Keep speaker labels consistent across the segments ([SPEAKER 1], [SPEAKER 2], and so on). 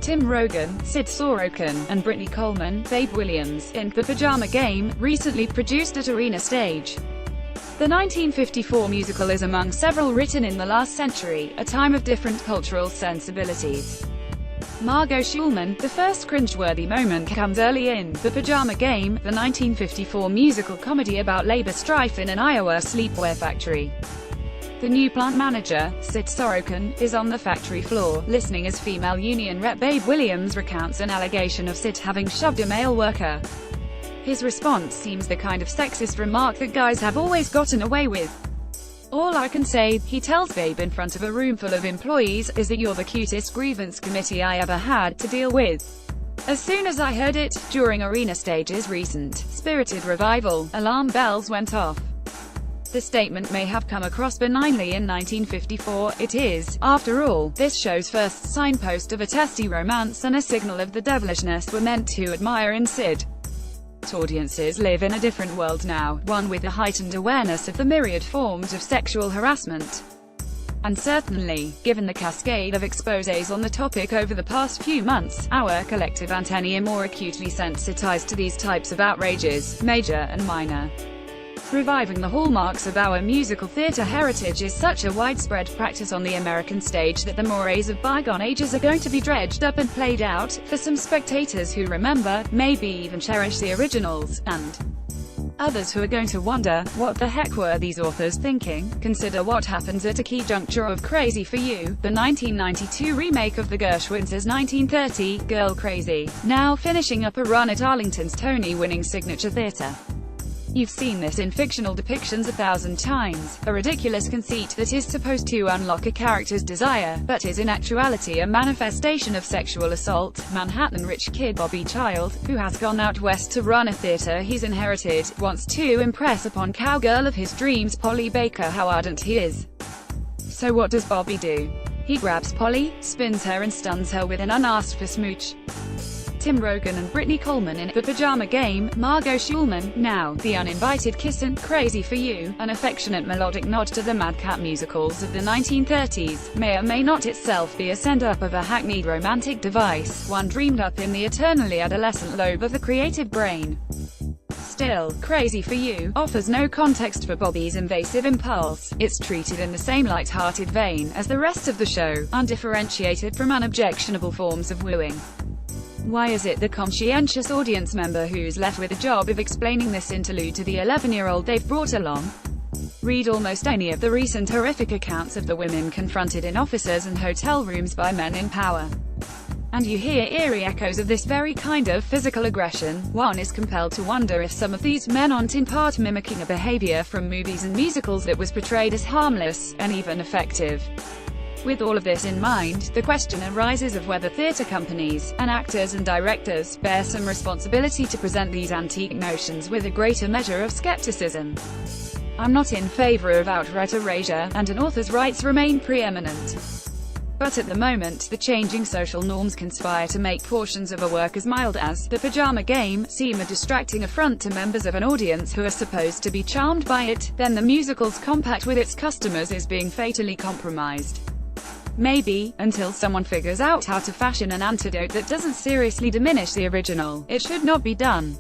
[SPEAKER 1] Tim Rogan, Sid Sorokin, and Britney Coleman, Babe Williams, in The Pajama Game, recently produced at Arena Stage. The 1954 musical is among several written in the last century, a time of different cultural sensibilities. Margot Schulman, the first cringeworthy moment comes early in The Pajama Game, the 1954 musical comedy about labor strife in an Iowa sleepwear factory. The new plant manager, Sid Sorokin, is on the factory floor, listening as female union rep Babe Williams recounts an allegation of Sid having shoved a male worker. His response seems the kind of sexist remark that guys have always gotten away with. "All I can say," he tells Babe in front of a room full of employees, "is that you're the cutest grievance committee I ever had to deal with." As soon as I heard it, during Arena Stage's recent, Spirited revival, alarm bells went off. The statement may have come across benignly in 1954, it is, after all, this show's first signpost of a testy romance and a signal of the devilishness we're meant to admire in Sid. Audiences live in a different world now, one with a heightened awareness of the myriad forms of sexual harassment. And certainly, given the cascade of exposés on the topic over the past few months, our collective antennae are more acutely sensitized to these types of outrages, major and minor. Reviving the hallmarks of our musical theater heritage is such a widespread practice on the American stage that the mores of bygone ages are going to be dredged up and played out, for some spectators who remember, maybe even cherish the originals, and others who are going to wonder, what the heck were these authors thinking? Consider what happens at a key juncture of Crazy for You, the 1992 remake of the Gershwins' 1930, Girl Crazy, now finishing up a run at Arlington's Tony-winning Signature Theatre. You've seen this in fictional depictions 1,000 times, a ridiculous conceit that is supposed to unlock a character's desire, but is in actuality a manifestation of sexual assault. Manhattan rich kid Bobby Child, who has gone out west to run a theater he's inherited, wants to impress upon cowgirl of his dreams Polly Baker how ardent he is. So what does Bobby do? He grabs Polly, spins her and stuns her with an unasked for smooch. Tim Rogan and Britney Coleman in The Pajama Game, Margot Schulman, now, the uninvited kiss and Crazy for You, an affectionate melodic nod to the madcap musicals of the 1930s, may or may not itself be a send-up of a hackneyed romantic device, one dreamed up in the eternally adolescent lobe of the creative brain. Still, Crazy for You offers no context for Bobby's invasive impulse. It's treated in the same light-hearted vein as the rest of the show, undifferentiated from unobjectionable forms of wooing. Why is it the conscientious audience member who's left with the job of explaining this interlude to the 11-year-old they've brought along? Read almost any of the recent horrific accounts of the women confronted in offices and hotel rooms by men in power, and you hear eerie echoes of this very kind of physical aggression. One is compelled to wonder if some of these men aren't in part mimicking a behavior from movies and musicals that was portrayed as harmless, and even effective. With all of this in mind, the question arises of whether theater companies, and actors and directors, bear some responsibility to present these antique notions with a greater measure of skepticism. I'm not in favor of outright erasure, and an author's rights remain preeminent. But at the moment, the changing social norms conspire to make portions of a work as mild as The Pajama Game seem a distracting affront to members of an audience who are supposed to be charmed by it. Then the musical's compact with its customers is being fatally compromised. Maybe, until someone figures out how to fashion an antidote that doesn't seriously diminish the original, it should not be done.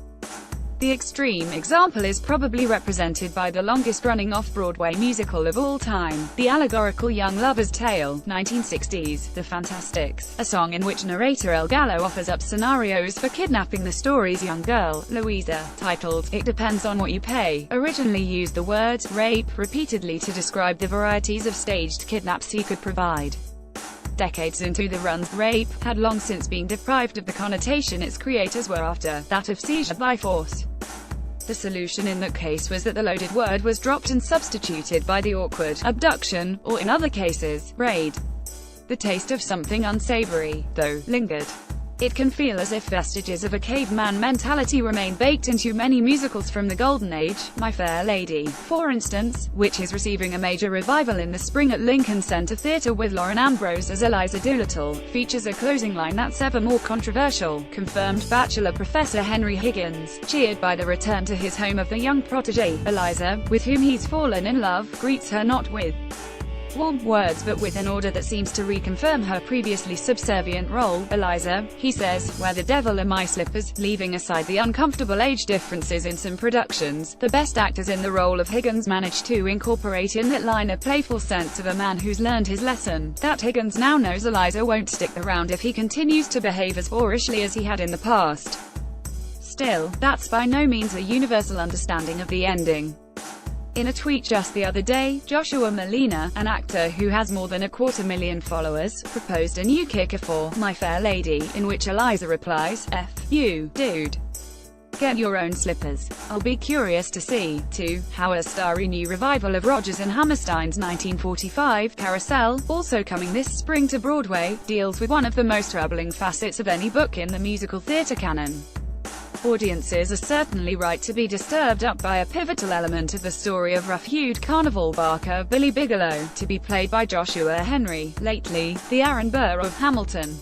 [SPEAKER 1] The extreme example is probably represented by the longest-running off-Broadway musical of all time, the allegorical Young Lover's Tale, 1960s, The Fantastics, a song in which narrator El Gallo offers up scenarios for kidnapping the story's young girl, Louisa, titled, It Depends on What You Pay, originally used the word rape repeatedly to describe the varieties of staged kidnaps he could provide. Decades into the run, rape had long since been deprived of the connotation its creators were after, that of seizure by force. The solution in that case was that the loaded word was dropped and substituted by the awkward abduction, or in other cases, raid. The taste of something unsavory, though, lingered. It can feel as if vestiges of a caveman mentality remain baked into many musicals from the Golden Age. My Fair Lady, for instance, which is receiving a major revival in the spring at Lincoln Center Theatre with Lauren Ambrose as Eliza Doolittle, features a closing line that's ever more controversial. Confirmed Bachelor Professor Henry Higgins, cheered by the return to his home of the young protege, Eliza, with whom he's fallen in love, greets her not with warm words but with an order that seems to reconfirm her previously subservient role. Eliza, he says, "Where the devil are my slippers?" Leaving aside the uncomfortable age differences in some productions, the best actors in the role of Higgins managed to incorporate in that line a playful sense of a man who's learned his lesson, that Higgins now knows Eliza won't stick around if he continues to behave as boorishly as he had in the past. Still, that's by no means a universal understanding of the ending. In a tweet just the other day, Joshua Malina, an actor who has more than 250,000 followers, proposed a new kicker for My Fair Lady, in which Eliza replies, "F you, dude. Get your own slippers." I'll be curious to see, too, how a starry new revival of Rodgers and Hammerstein's 1945 Carousel, also coming this spring to Broadway, deals with one of the most troubling facets of any book in the musical theatre canon. Audiences are certainly right to be disturbed up by a pivotal element of the story of rough-hewed carnival barker Billy Bigelow, to be played by Joshua Henry, lately, the Aaron Burr of Hamilton.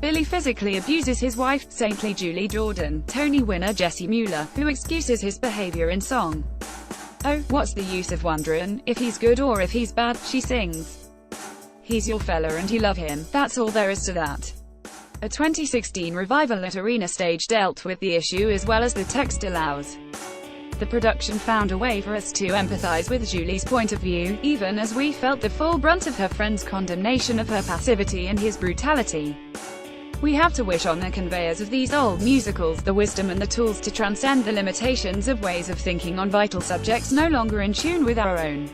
[SPEAKER 1] Billy physically abuses his wife, saintly Julie Jordan, Tony winner Jessie Mueller, who excuses his behavior in song. "Oh, what's the use of wonderin' if he's good or if he's bad," she sings. "He's your fella and you love him, that's all there is to that." A 2016 revival at Arena Stage dealt with the issue as well as the text allows. The production found a way for us to empathize with Julie's point of view, even as we felt the full brunt of her friend's condemnation of her passivity and his brutality. We have to wish on the conveyors of these old musicals the wisdom and the tools to transcend the limitations of ways of thinking on vital subjects no longer in tune with our own.